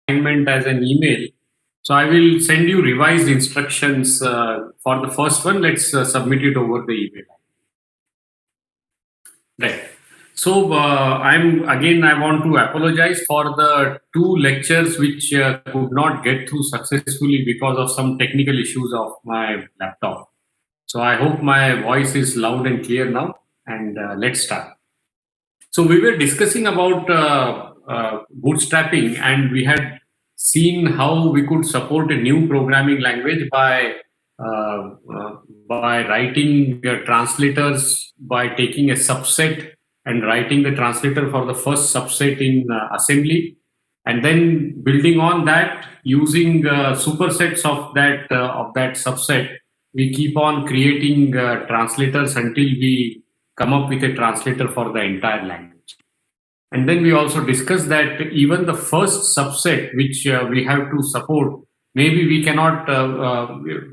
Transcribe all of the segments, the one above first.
assignment as an email. So I will send you revised instructions for the first one. Let's submit it over the email. Right. So I want to apologize for the two lectures which could not get through successfully because of some technical issues of my laptop. So I hope my voice is loud and clear now. And let's start. So we were discussing about bootstrapping, and we had seen how we could support a new programming language uh, by writing translators, by taking a subset and writing the translator for the first subset in assembly, and then building on that using supersets of that subset. We keep on creating translators until we come up with a translator for the entire language. And then we also discussed that even the first subset which we have to support, maybe we cannot,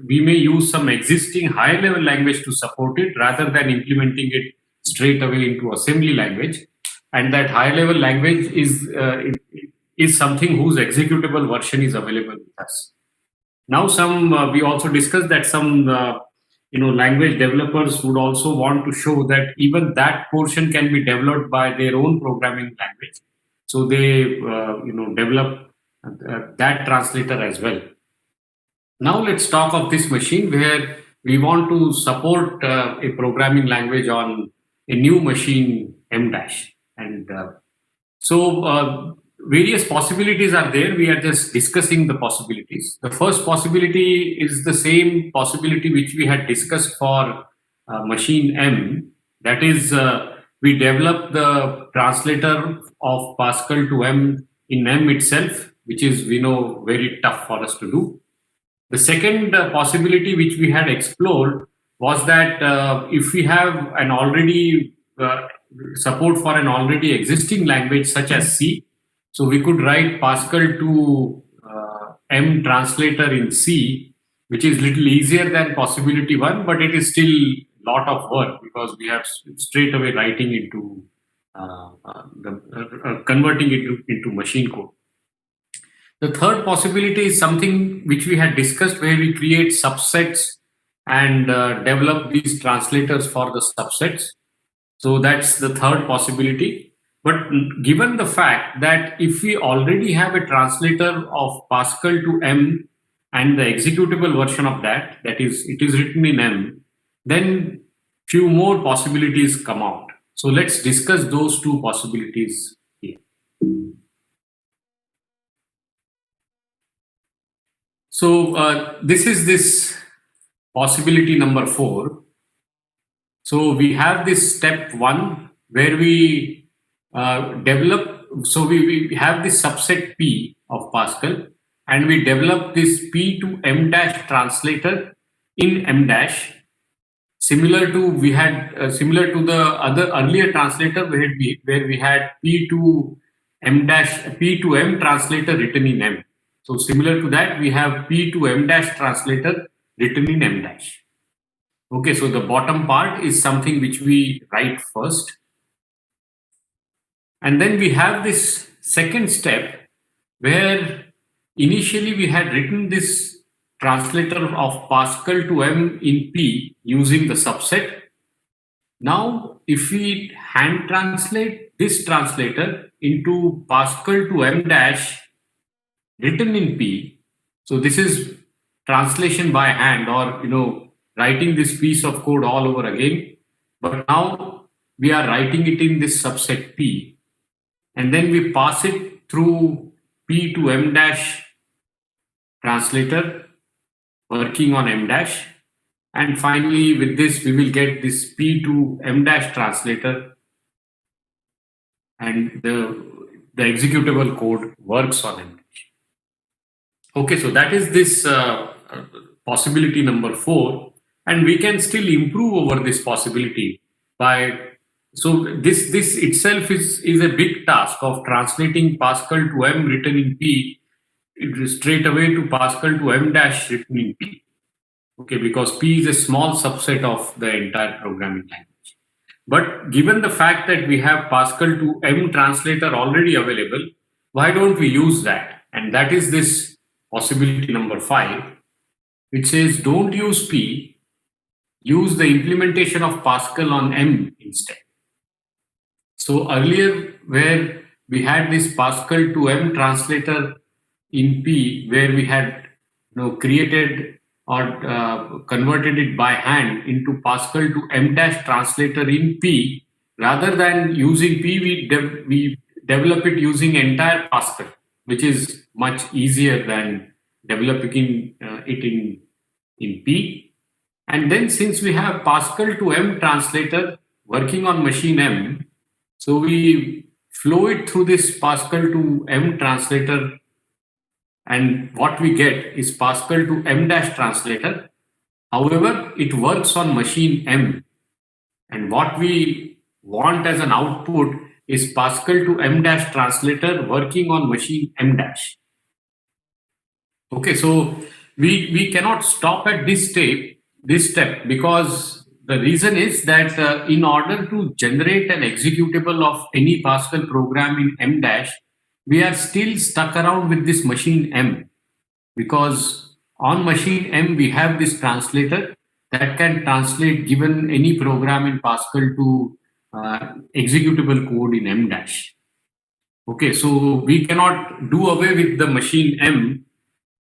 we may use some existing higher level language to support it rather than implementing it straight away into assembly language. And that higher level language is something whose executable version is available with us. Now, we also discussed that some language developers would also want to show that even that portion can be developed by their own programming language. So they develop that translator as well. Now let's talk of this machine where we want to support a programming language on a new machine M dash, and various possibilities are there. We are just discussing the possibilities. The first possibility is the same possibility which we had discussed for machine M. That is, we develop the translator of Pascal to M in M itself, which is, we know, very tough for us to do. The second possibility which we had explored was that if we have an already support for an already existing language such as C, so we could write Pascal to M translator in C, which is little easier than possibility one, but it is still lot of work because we have straight away writing into converting it into machine code. The third possibility is something which we had discussed where we create subsets and develop these translators for the subsets. So that's the third possibility. But given the fact that if we already have a translator of Pascal to M and the executable version of that is, it is written in M, then few more possibilities come out. So let's discuss those two possibilities here. So this is this possibility number 4. So we have this step 1 where we develop. So we have this subset P of Pascal, and we develop this P to M dash translator in M dash, similar to the other earlier translator where we had P to M translator written in M. So similar to that, we have P to M dash translator written in M dash. Okay, so the bottom part is something which we write first. And then we have this second step where initially we had written this translator of Pascal to M in P using the subset. Now, if we hand translate this translator into Pascal to M dash written in P, so this is translation by hand, or writing this piece of code all over again. But now we are writing it in this subset P, and then we pass it through P to M dash translator working on M dash, and finally with this we will get this P to M dash translator, and the executable code works on M dash. Okay, so that is this possibility number 4, and we can still improve over this possibility by. So this itself is a big task of translating Pascal to M written in P straight away to Pascal to M dash written in P. Okay, because P is a small subset of the entire programming language. But given the fact that we have Pascal to M translator already available, why don't we use that? and that is this possibility number 5, which says don't use P, use the implementation of Pascal on M instead. So earlier, where we had this Pascal to M translator in P, where we had created or converted it by hand into Pascal to M dash translator in P, rather than using P, we develop it using entire Pascal, which is much easier than developing it in P. And then since we have Pascal to M translator working on machine M, so we flow it through this Pascal to M translator, and what we get is Pascal to M dash translator. However, it works on machine M, and what we want as an output is Pascal to M dash translator working on machine M dash. Okay, so we cannot stop at this step, because the reason is that in order to generate an executable of any Pascal program in M dash, we are still stuck around with this machine M, because on machine M we have this translator that can translate given any program in Pascal to executable code in M dash. Okay, so we cannot do away with the machine M.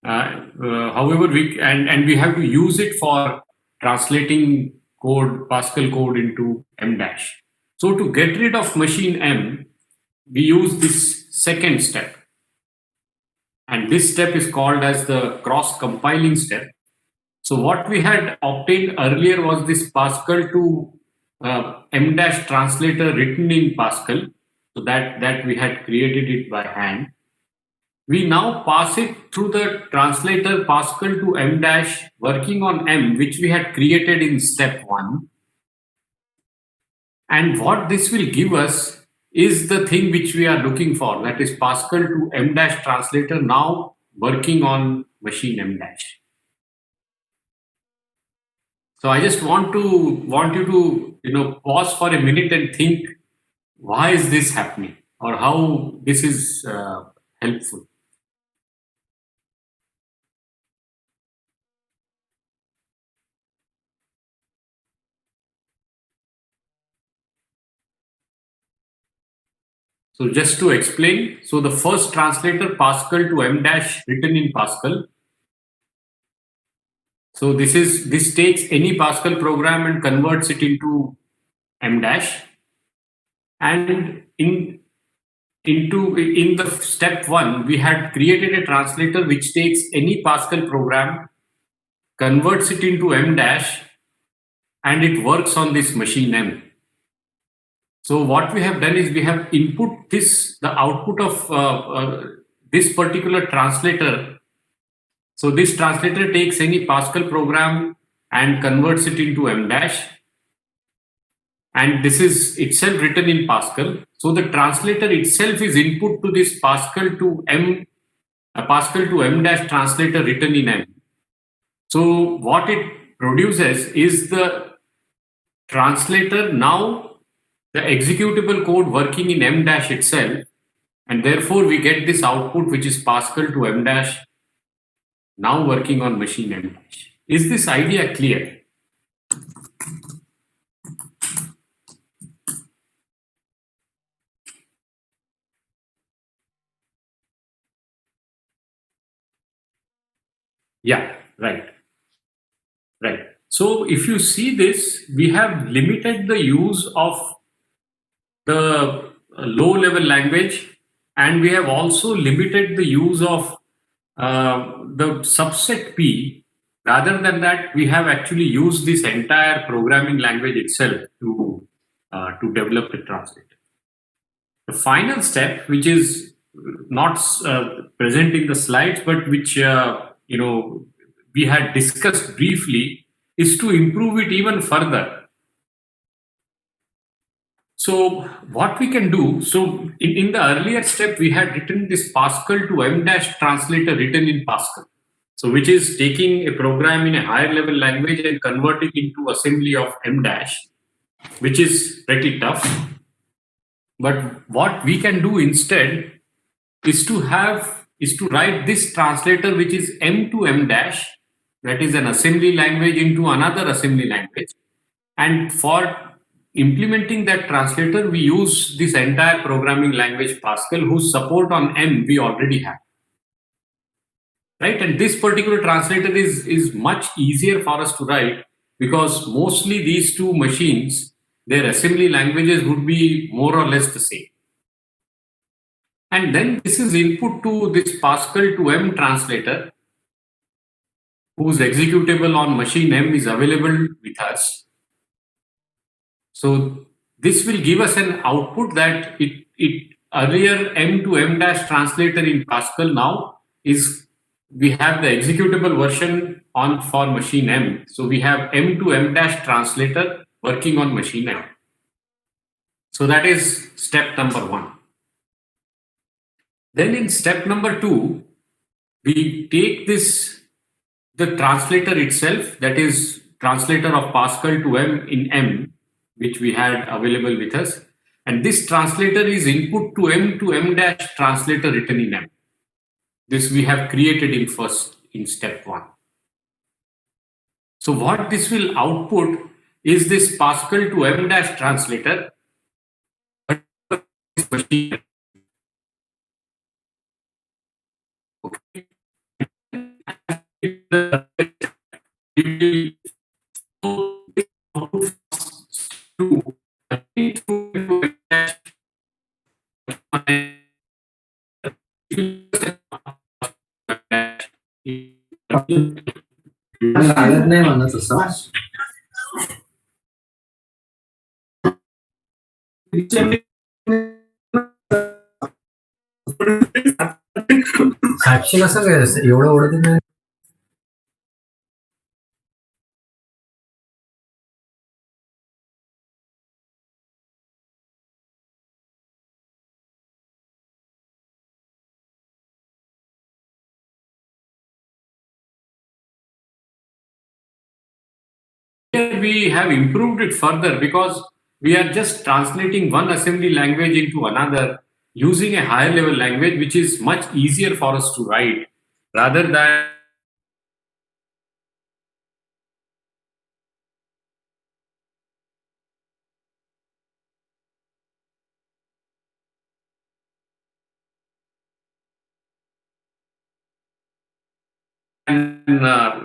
However, we have to use it for translating code, Pascal code into M dash. So to get rid of machine M, we use this second step. And this step is called as the cross compiling step. So what we had obtained earlier was this Pascal to M dash translator written in Pascal. So that we had created it by hand. We now pass it through the translator Pascal to M dash working on M, which we had created in step 1. And what this will give us is the thing which we are looking for, that is Pascal to M dash translator now working on machine M dash. So I just want you to pause for a minute and think, why is this happening, or how this is helpful. So just to explain, so the first translator Pascal to M dash written in Pascal. So this takes any Pascal program and converts it into M dash. And in the step 1, we had created a translator which takes any Pascal program, converts it into M dash, and it works on this machine M. So what we have done is we have input the output of this particular translator. So this translator takes any Pascal program and converts it into M dash. And this is itself written in Pascal. So the translator itself is input to this Pascal to M dash translator written in M. So what it produces is the translator, now the executable code working in M dash itself, and therefore we get this output which is Pascal to M dash now working on machine M dash. Is this idea clear? Yeah, right. So if you see this, we have limited the use of the low level language, and we have also limited the use of the subset P. Rather than that, we have actually used this entire programming language itself to develop the translator. The final step, which is not present in the slides, but which we had discussed briefly, is to improve it even further. So what we can do, so in the earlier step, we had written this Pascal to M dash translator written in Pascal. So which is taking a program in a higher level language and converting into assembly of M dash, which is pretty tough. But what we can do instead is to have is to write this translator, which is M to M dash, that is an assembly language, into another assembly language. And for implementing that translator, we use this entire programming language Pascal, whose support on M we already have. Right? And this particular translator is much easier for us to write because mostly these two machines, their assembly languages would be more or less the same. And then this is input to this Pascal to M translator, whose executable on machine M is available with us. So this will give us an output that it earlier M to M dash translator in Pascal now is, we have the executable version on for machine M. So we have M to M dash translator working on machine M. So that is step number one. Then in step number two, we take the translator itself, that is translator of Pascal to M in M, which we had available with us. And this translator is input to M dash translator written in M. This we have created in step one. So what this will output is this Pascal to M dash translator. Okay. लागत नाही मला तसं साक्षी कसं काय एवढं ओढत नाही Here we have improved it further because we are just translating one assembly language into another using a higher level language, which is much easier for us to write rather than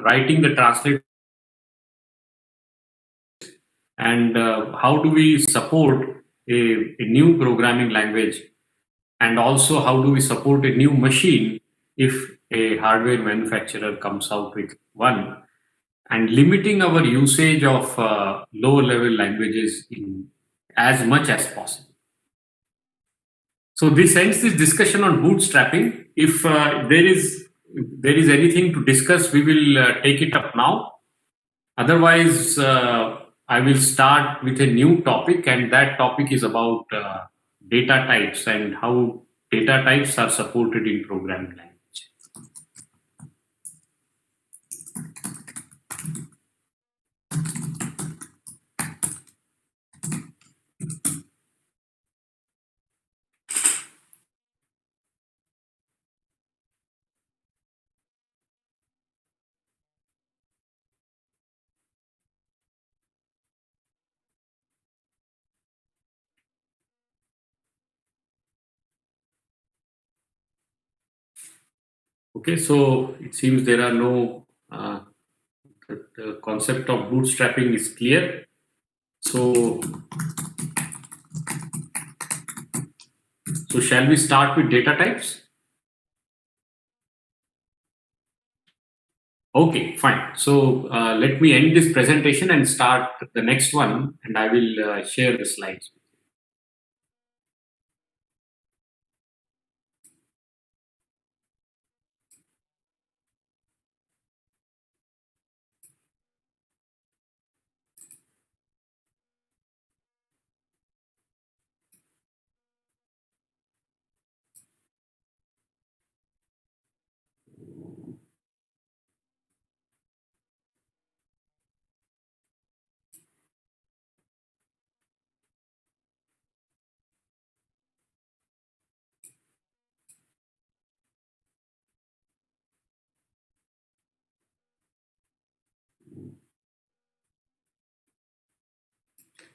writing the translate. And how do we support a new programming language, and also how do we support a new machine if a hardware manufacturer comes out with one, and limiting our usage of lower level languages in as much as possible. So this ends this discussion on bootstrapping. If there is anything to discuss, we will take it up now. Otherwise, I will start with a new topic, and that topic is about data types and how data types are supported in programming language. Okay, so it seems there are no, the concept of bootstrapping is clear. So shall we start with data types? Okay, fine. So let me end this presentation and start the next one, and I will share the slides.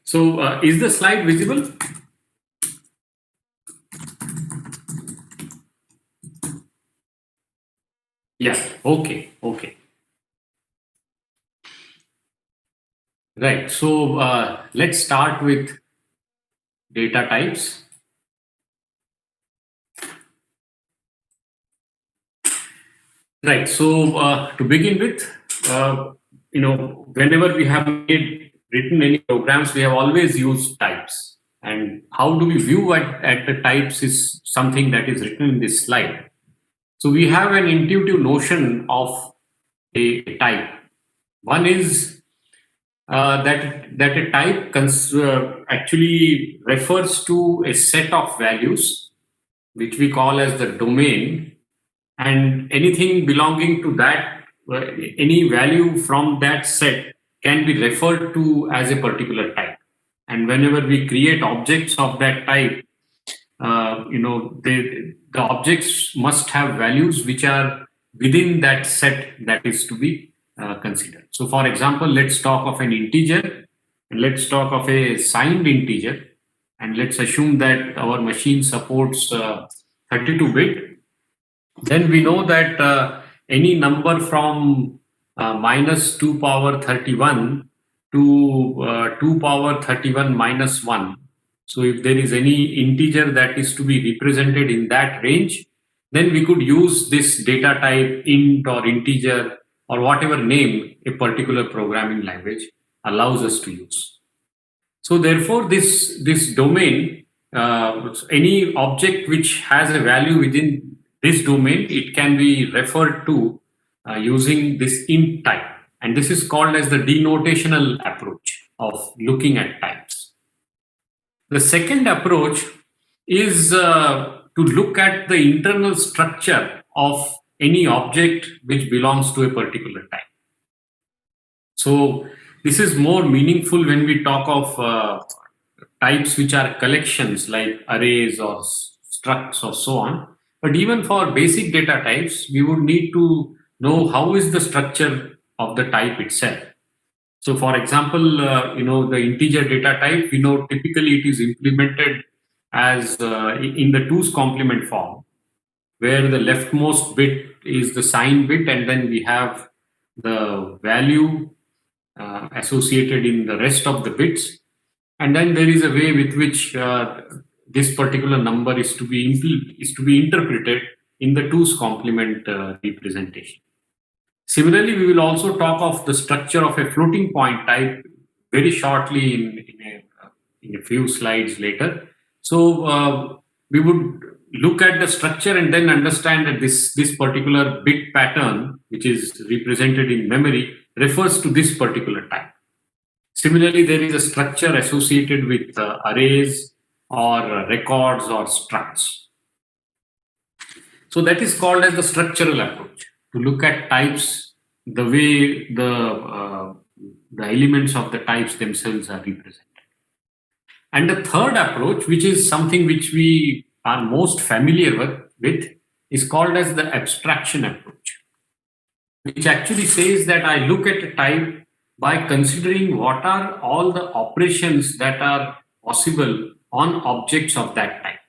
So is the slide visible? Yeah. Okay. Okay. Right. So let's start with data types. Right. So to begin with, whenever we have written any programs, we have always used types. And how do we view at the types is something that is written in this slide. So we have an intuitive notion of a type. One is that a type actually refers to a set of values, which we call as the domain, and anything belonging to that, any value from that set can be referred to as a particular type. And whenever we create objects of that type, the objects must have values which are within that set that is to be considered. So, for example, let's talk of an integer, and let's talk of a signed integer, and let's assume that our machine supports 32-bit. Then we know that any number from minus 2 power 31 to 2 power 31 minus 1. So if there is any integer that is to be represented in that range, then we could use this data type int or integer or whatever name a particular programming language allows us to use. So therefore, this domain, any object which has a value within this domain, it can be referred to using this int type, and this is called as the denotational approach of looking at types. The second approach is to look at the internal structure of any object which belongs to a particular type. So this is more meaningful when we talk of types which are collections like arrays or structs or so on. But even for basic data types, we would need to know how is the structure of the type itself. So, for example, the integer data type, we know typically it is implemented as in the 2's complement form, where the leftmost bit is the sign bit, and then we have the value associated in the rest of the bits. And then there is a way with which this particular number is to be interpreted in the 2's complement representation. Similarly, we will also talk of the structure of a floating point type very shortly in a few slides later. So we would look at the structure and then understand that this particular bit pattern, which is represented in memory, refers to this particular type. Similarly, there is a structure associated with arrays or records or structs. So that is called as the structural approach, to look at types the way the elements of the types themselves are represented. And the third approach, which is something which we are most familiar with, is called as the abstraction approach, which actually says that I look at a type by considering what are all the operations that are possible on objects of that type.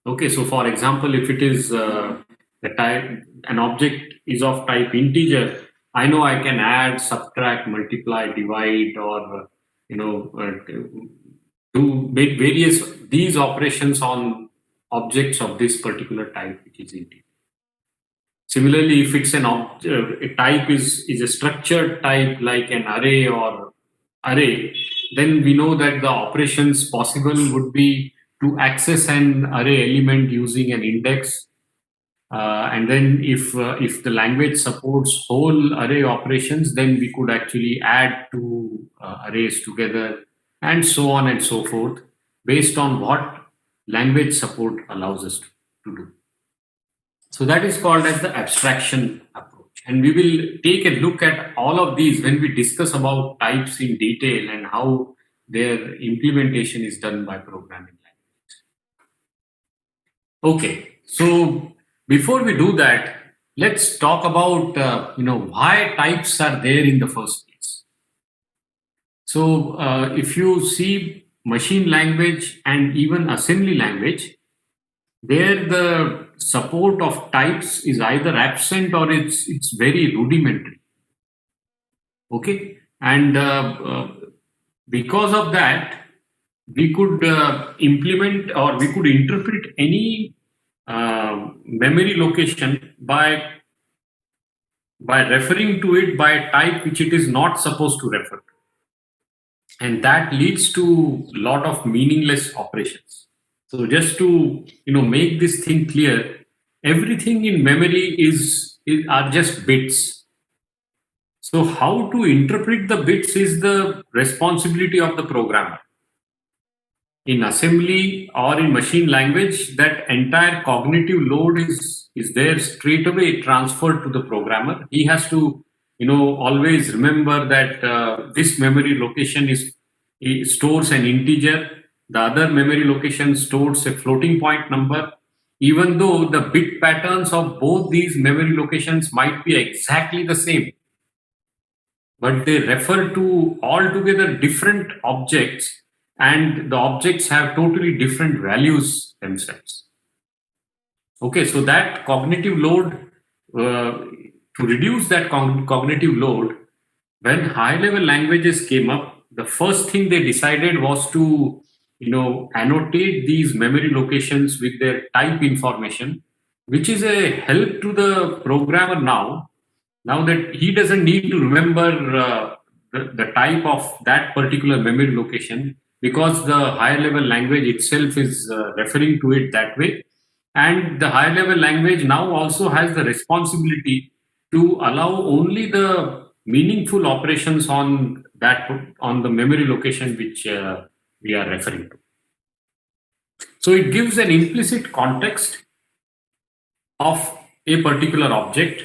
Okay, so for example, if it is the type, an object is of type integer, I know I can add, subtract, multiply, divide, or do make various these operations on objects of this particular type, which is integer. Similarly, if it's a type is a structured type like an array or array, then we know that the operations possible would be to access an array element using an index. And then if the language supports whole array operations, then we could actually add two arrays together and so on and so forth based on what language support allows us to do. So that is called as the abstraction approach. And we will take a look at all of these when we discuss about types in detail and how their implementation is done by programming languages. Okay, so before we do that, let's talk about why types are there in the first place. So if you see machine language and even assembly language, there the support of types is either absent or it's very rudimentary. Okay, and because of that, we could implement or we could interpret any memory location by referring to it by a type which it is not supposed to refer to, and that leads to a lot of meaningless operations. So just to make this thing clear, everything in memory are just bits. So how to interpret the bits is the responsibility of the programmer. In assembly or in machine language, that entire cognitive load is there straight away transferred to the programmer. He has to always remember that this memory location it stores an integer, the other memory location stores a floating point number, even though the bit patterns of both these memory locations might be exactly the same, but they refer to altogether different objects, and the objects have totally different values themselves. Okay, so that cognitive load, to reduce that cognitive load, when high level languages came up, the first thing they decided was to annotate these memory locations with their type information, which is a help to the programmer now that he doesn't need to remember the type of that particular memory location, because the higher level language itself is referring to it that way. And the higher level language now also has the responsibility to allow only the meaningful operations on the memory location which we are referring to. So it gives an implicit context of a particular object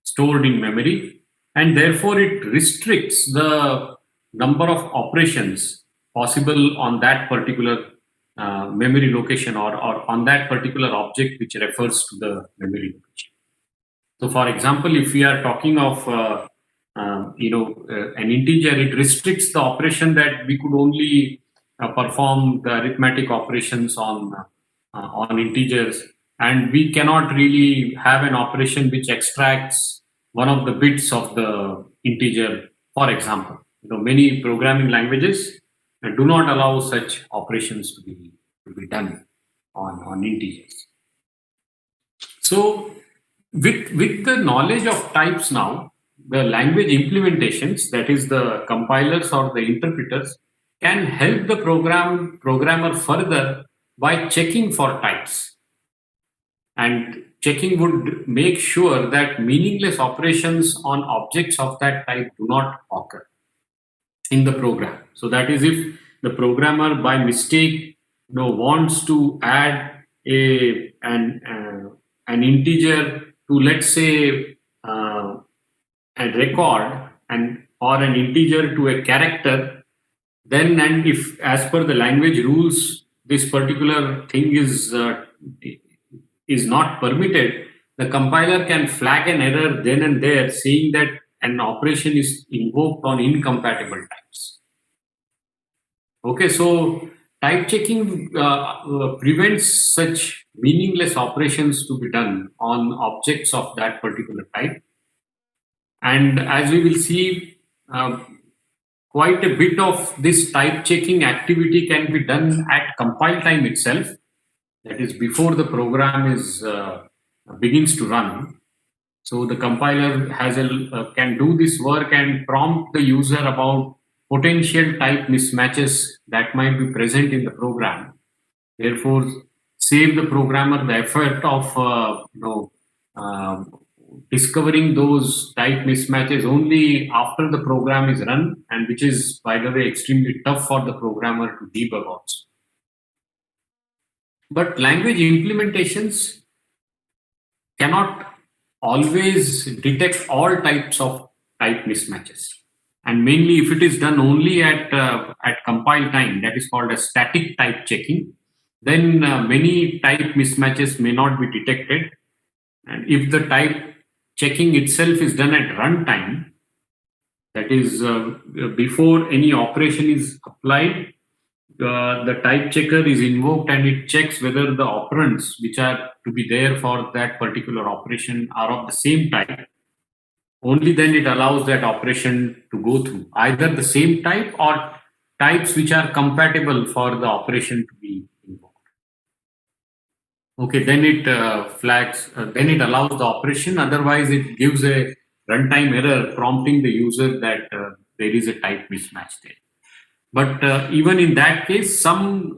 stored in memory, and therefore it restricts the number of operations possible on that particular memory location, or on that particular object which refers to the memory location. So for example, if we are talking of an integer, it restricts the operation that we could only perform the arithmetic operations on integers, and we cannot really have an operation which extracts one of the bits of the integer. For example, many programming languages do not allow such operations to be done on integers. So with the knowledge of types now, the language implementations, that is the compilers or the interpreters, can help the programmer further by checking for types. And checking would make sure that meaningless operations on objects of that type do not occur in the program. So that is, if the programmer by mistake wants to add an integer to, let's say, a record, or an integer to a character, then, and if as per the language rules this particular thing is not permitted, the compiler can flag an error then and there, saying that an operation is invoked on incompatible types. Okay, so type checking prevents such meaningless operations to be done on objects of that particular type. And as we will see, quite a bit of this type checking activity can be done at compile time itself, that is before the program begins to run. So the compiler can do this work and prompt the user about potential type mismatches that might be present in the program. Therefore, save the programmer the effort of discovering those type mismatches only after the program is run, and which is, by the way, extremely tough for the programmer to debug also. But language implementations cannot always detect all types of type mismatches, and mainly if it is done only at compile time, that is called as static type checking, then many type mismatches may not be detected. And if the type checking itself is done at runtime, That is, before any operation is applied, the type checker is invoked and it checks whether the operands which are to be there for that particular operation are of the same type. Only then it allows that operation to go through, either the same type or types which are compatible for the operation to be invoked. Okay, then it then it allows the operation. Otherwise, it gives a runtime error prompting the user that there is a type mismatch there. But even in that case, some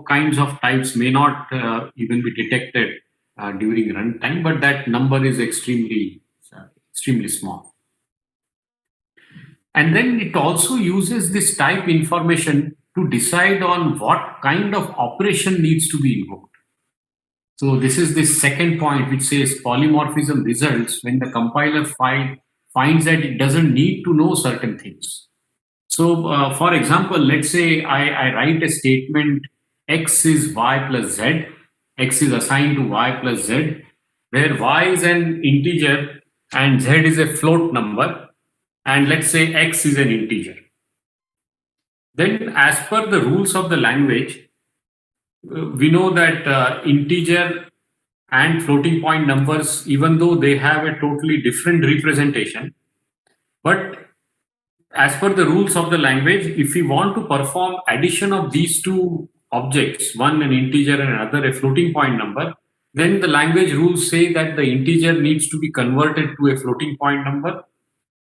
kinds of types may not even be detected during runtime, but that number is extremely small. And then it also uses this type information to decide on what kind of operation needs to be invoked. So this is the second point, which says polymorphism results when the compiler finds that it doesn't need to know certain things. So, for example, let's say I write a statement x is y plus z, x is assigned to y plus z, where y is an integer and z is a float number, and let's say x is an integer. Then, as per the rules of the language, we know that integer and floating point numbers, even though they have a totally different representation, but as per the rules of the language, if we want to perform addition of these two objects, one an integer and another a floating point number, then the language rules say that the integer needs to be converted to a floating point number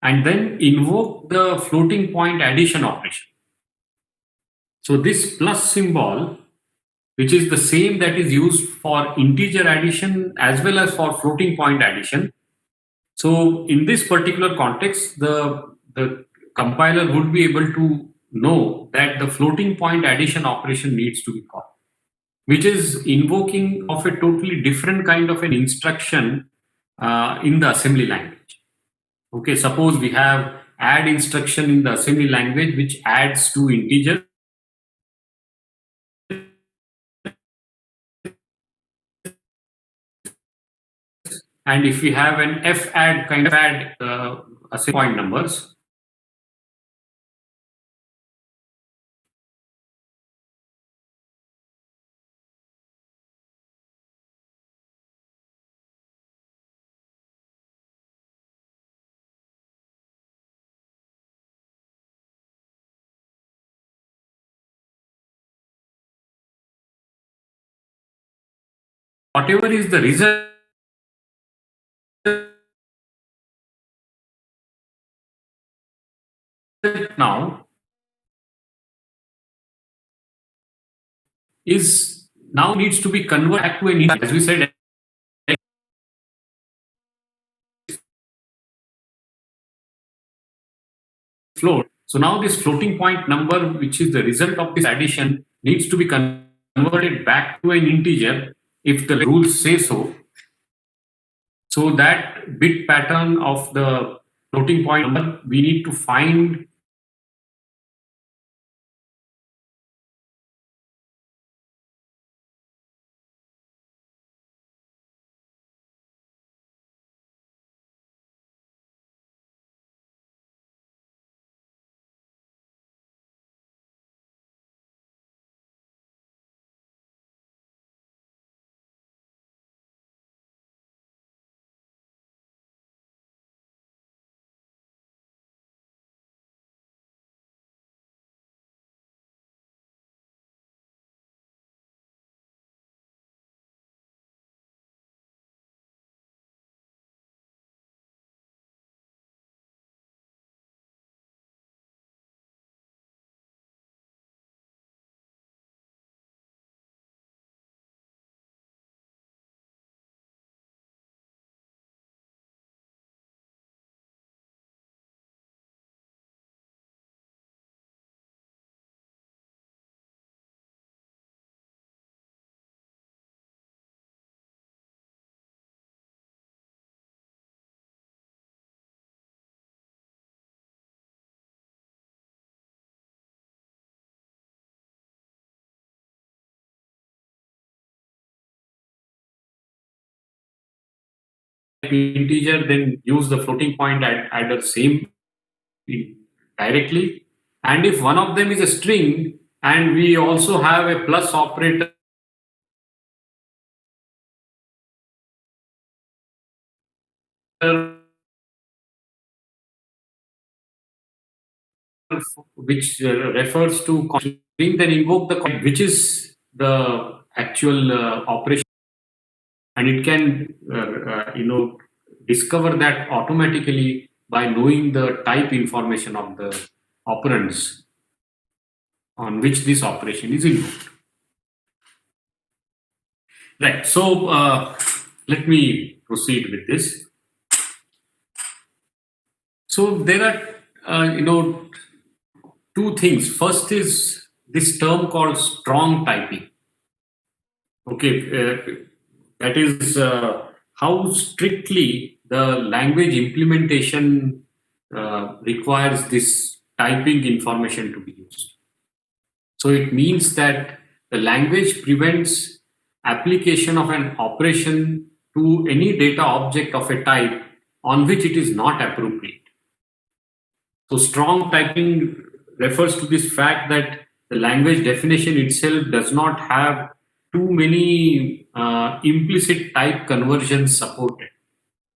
and then invoke the floating point addition operation. So this plus symbol, which is the same that is used for integer addition as well as for floating point addition. So in this particular context, the compiler would be able to know that the floating point addition operation needs to be called, which is invoking of a totally different kind of an instruction in the assembly language. Okay, suppose we have add instruction in the assembly language which adds to integer. And if we have an f add kind of add assembly point numbers, whatever is the result now is now needs to be converted back to an integer. As we said, float. So now this floating point number, which is the result of this addition, needs to be converted back to an integer if the rules say so. So that bit pattern of the floating point number, we need to find integer, then use the floating point adder same directly. And if one of them is a string and we also have a plus operator which refers to string, then invoke the which is the actual operation, and it can discover that automatically by knowing the type information of the operands on which this operation is invoked. Right. So let me proceed with this. So there are two things. First is this term called strong typing. Okay, that is how strictly the language implementation requires this typing information to be used. So it means that the language prevents application of an operation to any data object of a type on which it is not appropriate. So strong typing refers to this fact that the language definition itself does not have too many implicit type conversions supported.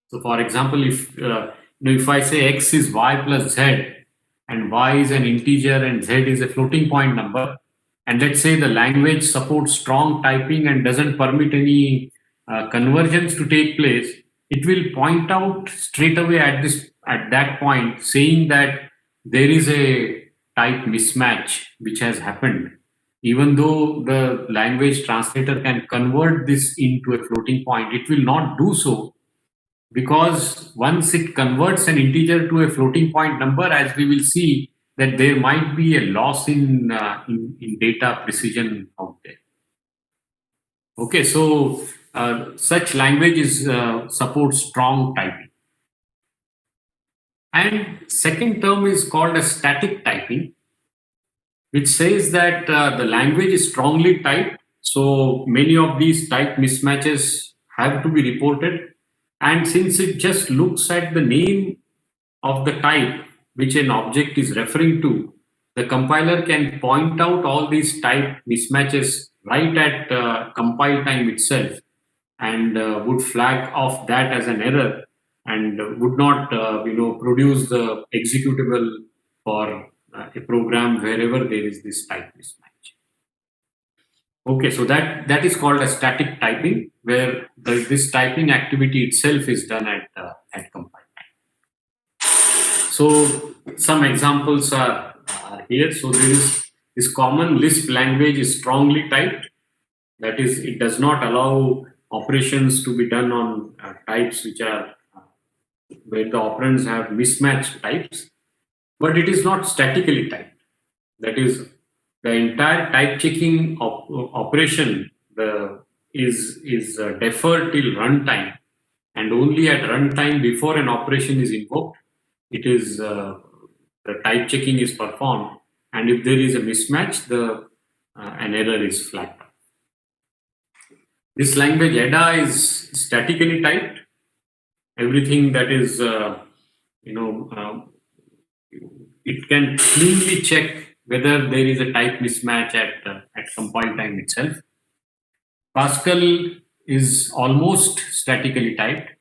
So, for example, if I say x is y plus z, and y is an integer and z is a floating point number, and let's say the language supports strong typing and doesn't permit any conversions to take place, it will point out straight away at that point, saying that there is a type mismatch which has happened, even though the language translator can convert this into a floating point. It will not do so, because once it converts an integer to a floating point number, as we will see, that there might be a loss in data precision out there. Okay, so such languages support strong typing. And second term is called as static typing, which says that the language is strongly typed. So many of these type mismatches have to be reported. And since it just looks at the name of the type which an object is referring to, the compiler can point out all these type mismatches right at compile time itself, and would flag off that as an error, and would not produce the executable for a program wherever there is this type mismatch. Okay, so that is called a static typing, where this typing activity itself is done at compile time. So some examples are here. So there is this common Lisp language is strongly typed. That is, it does not allow operations to be done on types which are where the operands have mismatched types, but it is not statically typed. That is, the entire type checking operation is deferred till runtime, and only at runtime, before an operation is invoked, it is the type checking is performed, and if there is a mismatch, an error is flagged. This language EDA is statically typed. Everything that is it can cleanly check whether there is a type mismatch at compile time itself. Pascal is almost statically typed.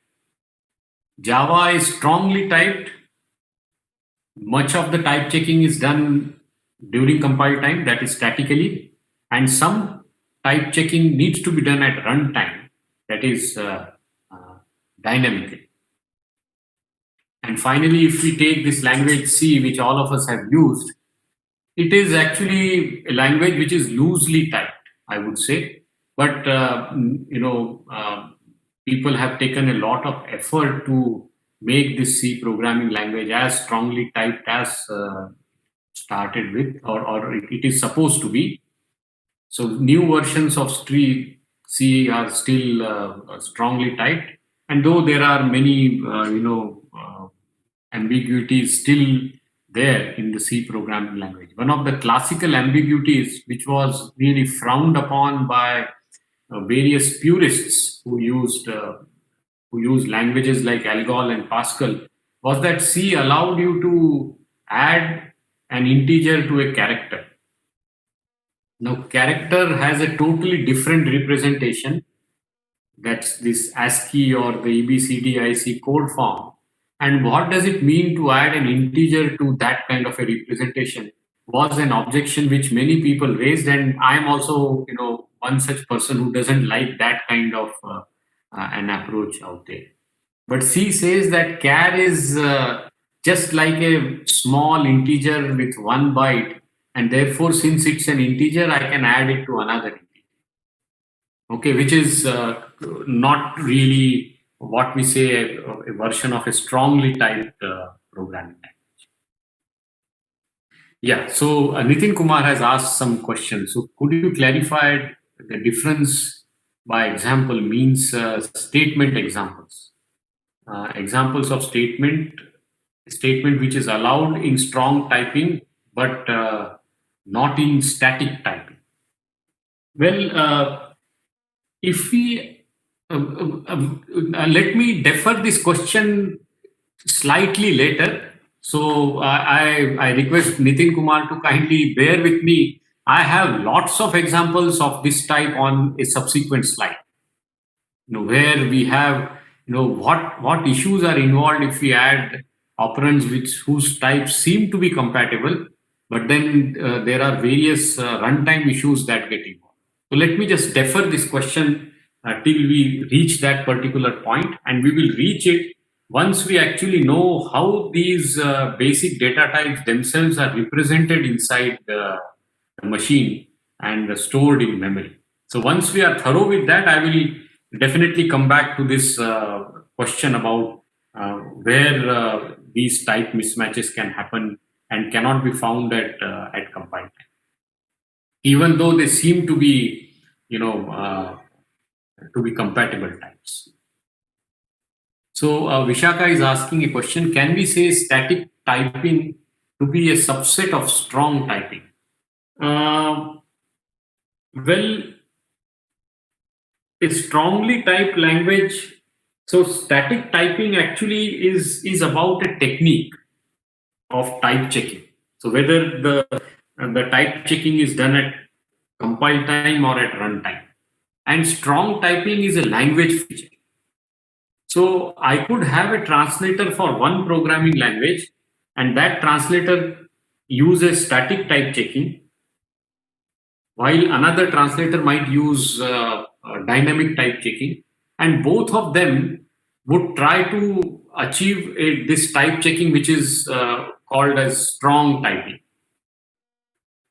Java is strongly typed. Much of the type checking is done during compile time, that is statically, and some type checking needs to be done at runtime, that is dynamically. And finally, if we take this language C, which all of us have used, it is actually a language which is loosely typed, I would say. But people have taken a lot of effort to make this C programming language as strongly typed as started with, or it is supposed to be. So new versions of C are still strongly typed, and though there are many ambiguities still there in the C programming language. One of the classical ambiguities, which was really frowned upon by various purists who used languages like Algol and Pascal, was that C allowed you to add an integer to a character. Now, character has a totally different representation. That's this ASCII or the EBCDIC code form. And what does it mean to add an integer to that kind of a representation was an objection which many people raised. And I'm also, one such person who doesn't like that kind of an approach out there. But C says that char is just like a small integer with 1 byte. And therefore, since it's an integer, I can add it to another integer. Okay, which is not really what we say a version of a strongly typed programming language. Yeah, so Nitin Kumar has asked some questions. So could you clarify the difference by example means statement examples? Examples of statement which is allowed in strong typing but not in static typing. Well, if we let me defer this question slightly later. So I request Nitin Kumar to kindly bear with me. I have lots of examples of this type on a subsequent slide. Where we have what issues are involved if we add operands whose types seem to be compatible, but then there are various runtime issues that get involved. So let me just defer this question till we reach that particular point, and we will reach it once we actually know how these basic data types themselves are represented inside the machine and stored in memory. So once we are thorough with that, I will definitely come back to this question about where these type mismatches can happen and cannot be found at compile time, even though they seem to be compatible types. So Vishaka is asking a question: can we say static typing to be a subset of strong typing? Well, a strongly typed language. So static typing actually is about a technique of type checking. So whether the type checking is done at compile time or at runtime, and strong typing is a language feature. So I could have a translator for one programming language, and that translator uses static type checking, while another translator might use dynamic type checking, and both of them would try to achieve this type checking, which is called as strong typing.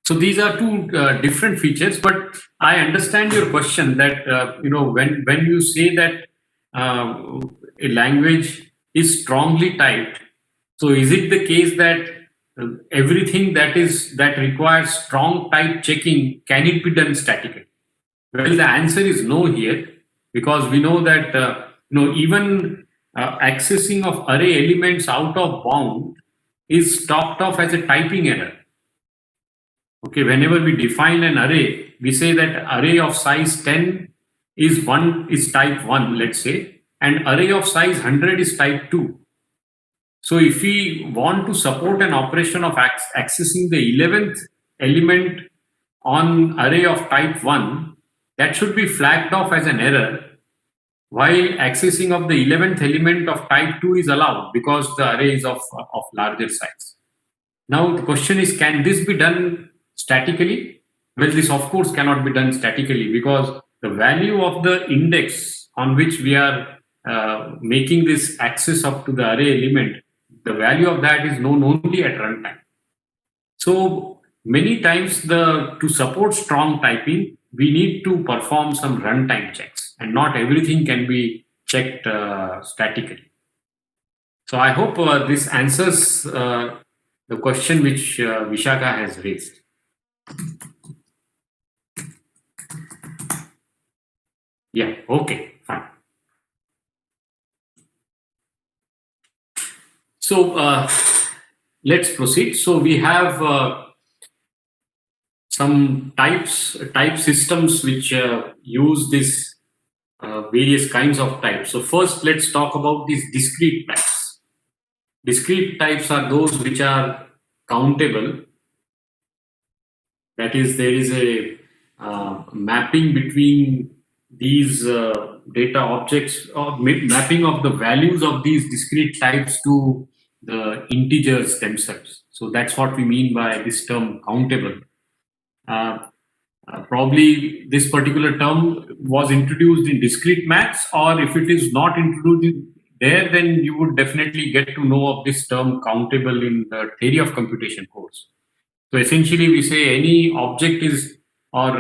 So these are two different features, but I understand your question that when you say that a language is strongly typed, so is it the case that everything that requires strong type checking, can it be done statically? Well, the answer is no here, because we know that even accessing of array elements out of bound is talked of as a typing error. Okay, whenever we define an array, we say that array of size 10 is type 1, let's say, and array of size 100 is type 2. So if we want to support an operation of accessing the 11th element on array of type 1, that should be flagged off as an error, while accessing of the 11th element of type 2 is allowed because the array is of larger size. Now the question is, can this be done statically? Well, this of course cannot be done statically, because the value of the index on which we are making this access up to the array element, the value of that is known only at runtime. So many times to support strong typing, we need to perform some runtime checks, and not everything can be checked statically. So I hope this answers the question which Vishaka has raised. Yeah, okay, fine. So let's proceed. So we have some type systems which use this various kinds of types. So first, let's talk about these discrete types. Discrete types are those which are countable, That is, there is a mapping between these data objects, or mapping of the values of these discrete types to the integers themselves. So that's what we mean by this term countable. Probably this particular term was introduced in discrete maths, or if it is not introduced there, then you would definitely get to know of this term countable in the theory of computation course. So essentially, we say any object is, or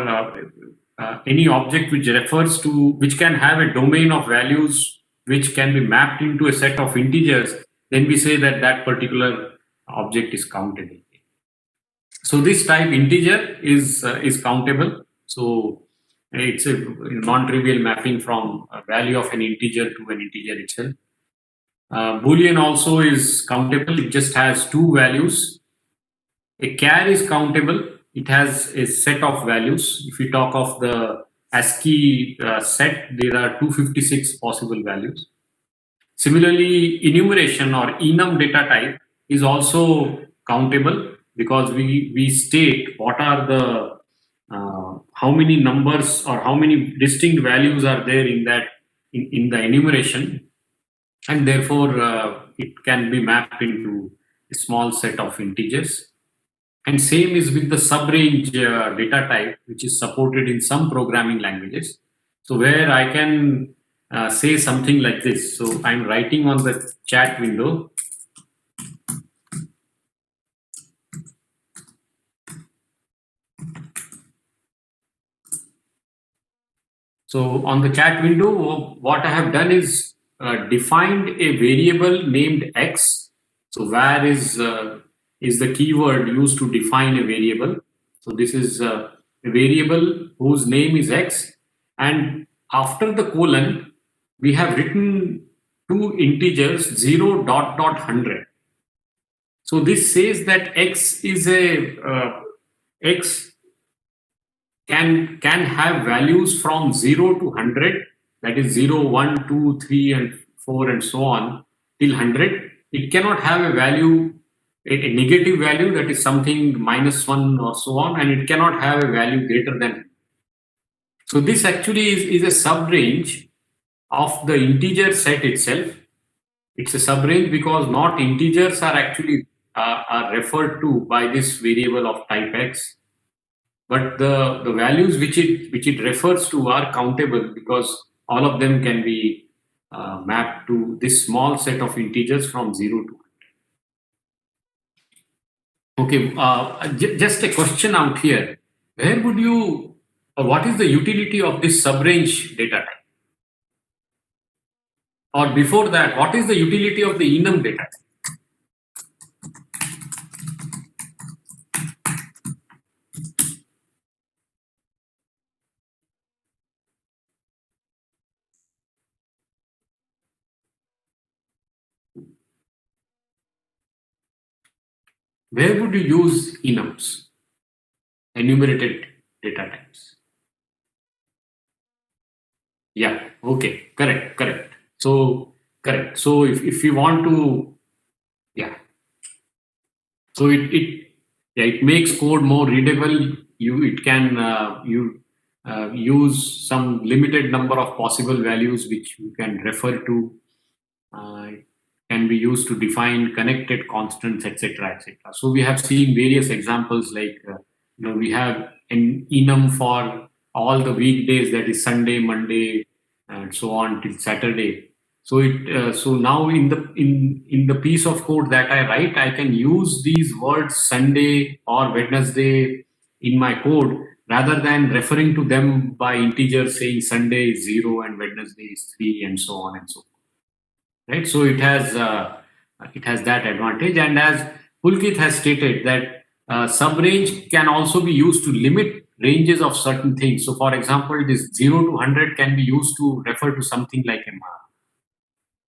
any object which refers to, which can have a domain of values which can be mapped into a set of integers, then we say that that particular object is countable. So this type integer is countable. So it's a non-trivial mapping from a value of an integer to an integer itself. Boolean also is countable. It just has two values. A char is countable. It has a set of values. If we talk of the ASCII set, there are 256 possible values. Similarly, enumeration or enum data type is also countable, because we state what are the how many numbers or how many distinct values are there in that in the enumeration, and therefore it can be mapped into a small set of integers. And same is with the subrange data type, which is supported in some programming languages. So where I can say something like this. So I'm writing on the chat window. So on the chat window, what I have done is defined a variable named x. So where is the keyword used to define a variable. So this is a variable whose name is x, and after the colon, we have written two integers 0 dot dot 100. So this says that x is a x can have values from 0 to 100, that is 0, 1, 2, 3, and 4, and so on till 100. It cannot have a value, a negative value, that is something -1 or so on, and it cannot have a value greater than. So this actually is a subrange of the integer set itself. It's a subrange because not integers are actually are referred to by this variable of type x, but the values which it refers to are countable, because all of them can be mapped to this small set of integers from 0 to 100. Okay, just a question out here. Where would you, or what is the utility of this subrange data type? Or before that, what is the utility of the enum data type? Where would you use enums, enumerated data types? Yeah, okay, correct. So, correct. So, if you want to, yeah, so it makes code more readable. It can use some limited number of possible values which you can refer to. It can be used to define connected constants, etc., etc. So we have seen various examples, like we have an enum for all the weekdays, that is Sunday, Monday, and so on till Saturday. So so now in the piece of code that I write, I can use these words Sunday or Wednesday in my code, rather than referring to them by integers, saying Sunday is 0 and Wednesday is 3, and so on and so on. Right? So it has that advantage, and as Pulkit has stated, that subrange can also be used to limit ranges of certain things. So, for example, this 0 to 100 can be used to refer to something like a mark.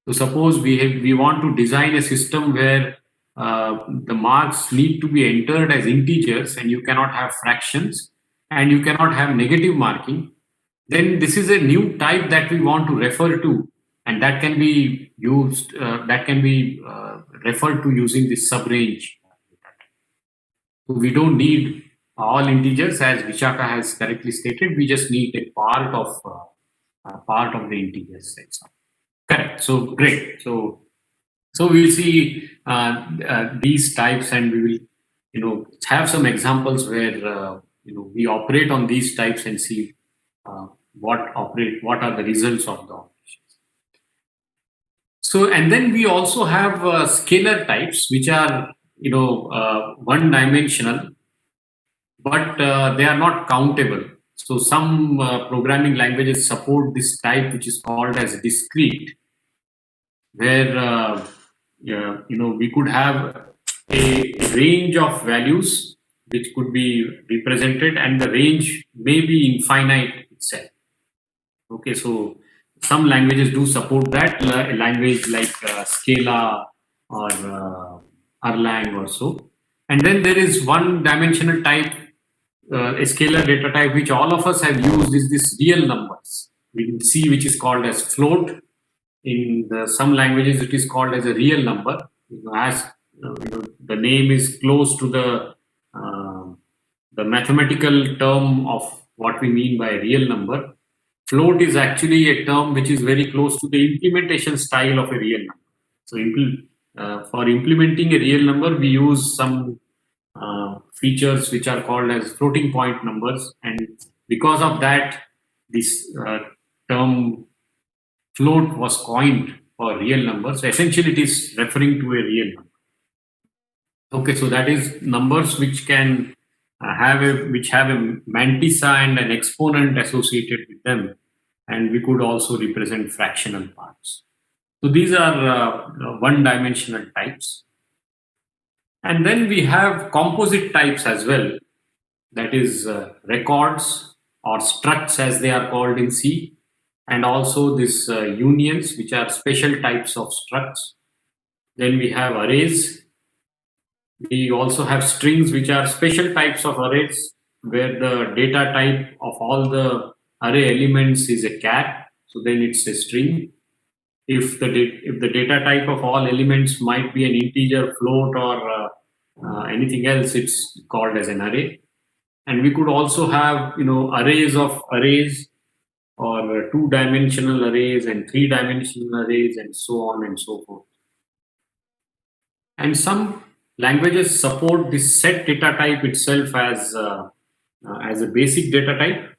So suppose we want to design a system where the marks need to be entered as integers, and you cannot have fractions, and you cannot have negative marking. Then this is a new type that we want to refer to, and that can be used. That can be referred to using this subrange. So we don't need all integers, as Vishaka has correctly stated. We just need a part of the integers. That's all. Correct. So great. So we'll see these types, and we will, have some examples where we operate on these types and see what are the results of the operations. So, and then we also have scalar types, which are one dimensional, but they are not countable. So some programming languages support this type, which is called as discrete, where we could have a range of values which could be represented, and the range may be infinite itself. Okay, so some languages do support that. A language like Scala or Erlang or so. And then there is one dimensional type, a scalar data type, which all of us have used, is this real numbers. We can see which is called as float. In some languages, it is called as a real number. As the name is close to the mathematical term of what we mean by a real number. Float is actually a term which is very close to the implementation style of a real number. So for implementing a real number, we use some features which are called as floating point numbers, and because of that, this term float was coined for real numbers. So essentially, it is referring to a real number. Okay, so that is numbers which can have a mantissa and an exponent associated with them, and we could also represent fractional parts. So these are one-dimensional types. And then we have composite types as well, that is records or structs as they are called in C, and also this unions, which are special types of structs. Then we have arrays. We also have strings, which are special types of arrays, where the data type of all the array elements is a char, so then it's a string. If the data type of all elements might be an integer, float, or anything else, it's called as an array. And we could also have arrays of arrays, or two-dimensional arrays and three-dimensional arrays, and so on and so forth. And some languages support this set data type itself as a basic data type,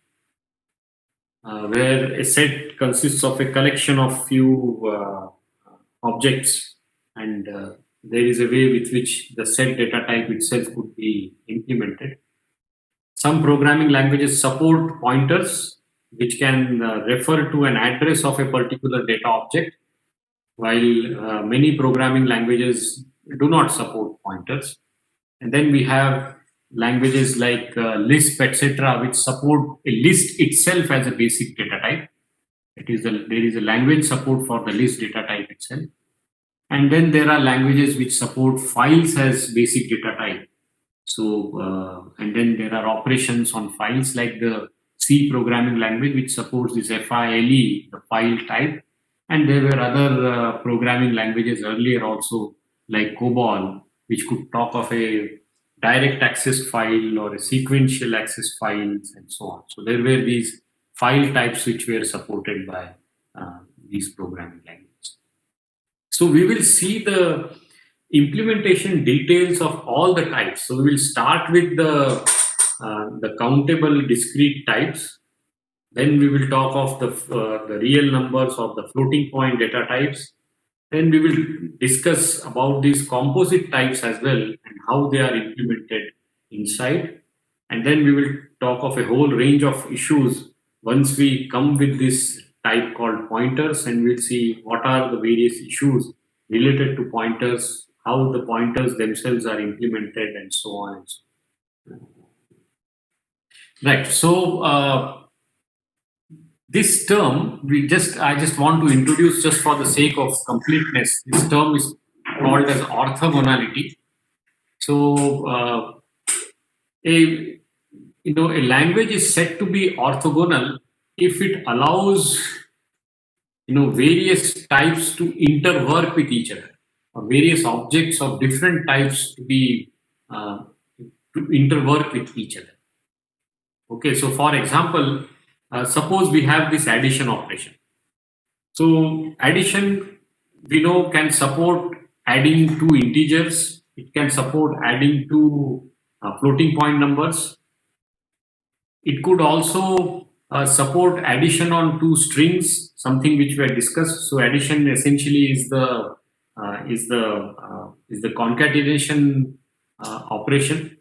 where a set consists of a collection of few objects, and there is a way with which the set data type itself could be implemented. Some programming languages support pointers, which can refer to an address of a particular data object, while many programming languages do not support pointers. And then we have languages like Lisp, etc., which support a list itself as a basic data type. There is a language support for the list data type itself. And then there are languages which support files as basic data type. So, and then there are operations on files, like the C programming language, which supports this FILE, the file type. And there were other programming languages earlier also, like COBOL, which could talk of a direct access file or a sequential access files, and so on. So there were these file types which were supported by these programming languages. So we will see the implementation details of all the types. So we will start with the countable discrete types. Then we will talk of the real numbers of the floating point data types. Then we will discuss about these composite types as well, and how they are implemented inside. And then we will talk of a whole range of issues once we come with this type called pointers, and we'll see what are the various issues related to pointers, how the pointers themselves are implemented, and so on and so on. Right. So this term, I just want to introduce, just for the sake of completeness. This term is called as orthogonality. So a language is said to be orthogonal if it allows various types to interwork with each other, or various objects of different types to be to interwork with each other. Okay, so for example, suppose we have this addition operation. So addition, we know, can support adding two integers. It can support adding two floating point numbers. It could also support addition on two strings, something which we had discussed. So addition essentially is the concatenation operation.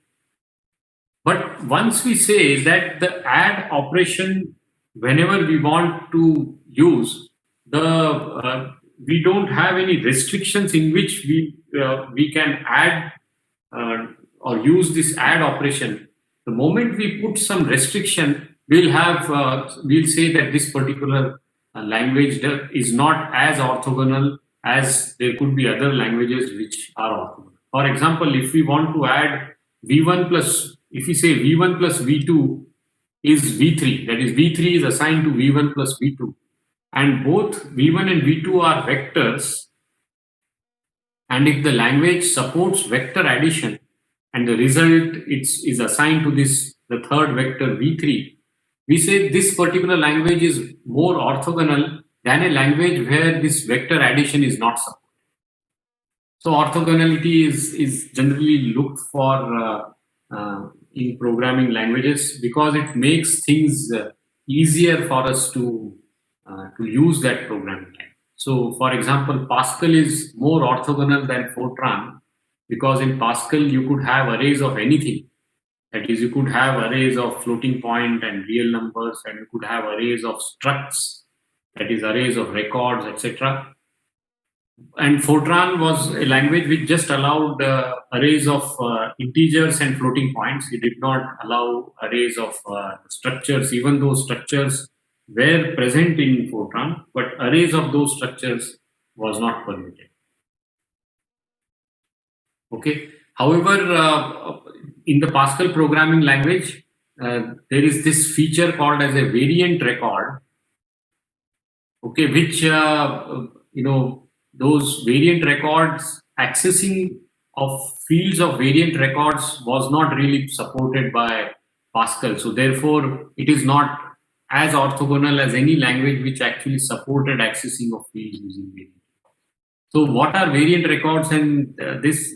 But once we say that the add operation, whenever we want to use we don't have any restrictions in which we can add or use this add operation. The moment we put some restriction, we'll say that this particular language is not as orthogonal as there could be other languages which are orthogonal. For example, if we want to add v1 plus, if we say v1 plus v2 is v3, that is v3 is assigned to v1 plus v2, and both v1 and v2 are vectors, and if the language supports vector addition and the result is assigned to the third vector v3, we say this particular language is more orthogonal than a language where this vector addition is not supported. So orthogonality is generally looked for in programming languages because it makes things easier for us to use that programming language. So, for example, Pascal is more orthogonal than Fortran because in Pascal you could have arrays of anything. That is, you could have arrays of floating point and real numbers, and you could have arrays of structs, that is, arrays of records, etc. And Fortran was a language which just allowed arrays of integers and floating points. It did not allow arrays of structures, even though structures were present in Fortran, but arrays of those structures was not permitted. Okay. However, in the Pascal programming language, there is this feature called as a variant record. Okay, which those variant records, accessing of fields of variant records was not really supported by Pascal. So therefore, it is not as orthogonal as any language which actually supported accessing of fields using variant. So what are variant records? And this,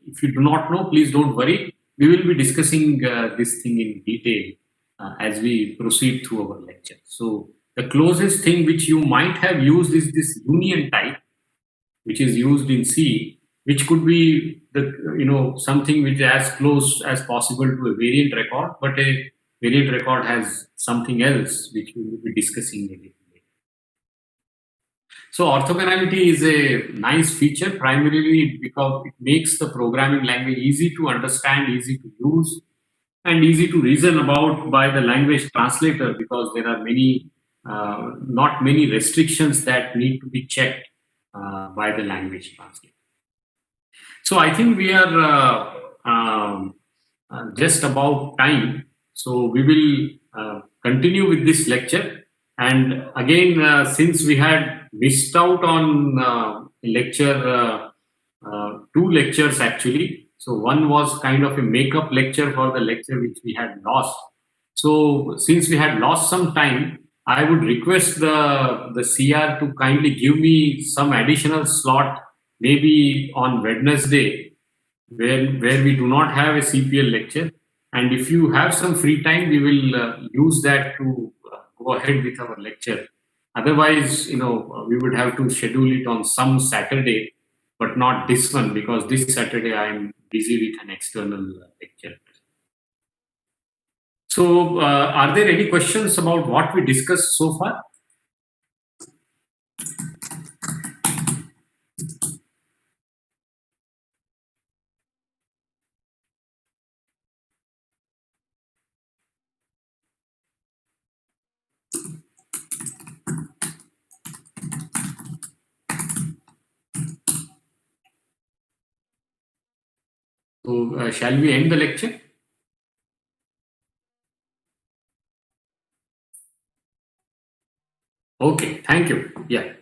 if you do not know, please don't worry. We will be discussing this thing in detail as we proceed through our lecture. So the closest thing which you might have used is this union type, which is used in C, which could be something which is as close as possible to a variant record, but a variant record has something else which we will be discussing later. So orthogonality is a nice feature primarily because it makes the programming language easy to understand, easy to use, and easy to reason about by the language translator because there are not many restrictions that need to be checked by the language translator. So I think we are just about time. So we will continue with this lecture. And again, since we had missed out on lecture, two lectures actually. So one was kind of a make-up lecture for the lecture which we had lost. So since we had lost some time, I would request the CR to kindly give me some additional slot, maybe on Wednesday, where we do not have a CPL lecture. And if you have some free time, we will use that to go ahead with our lecture. Otherwise, we would have to schedule it on some Saturday, but not this one because this Saturday I am busy with an external lecture. So, are there any questions about what we discussed so far? So, shall we end the lecture? Okay, thank you. Yeah.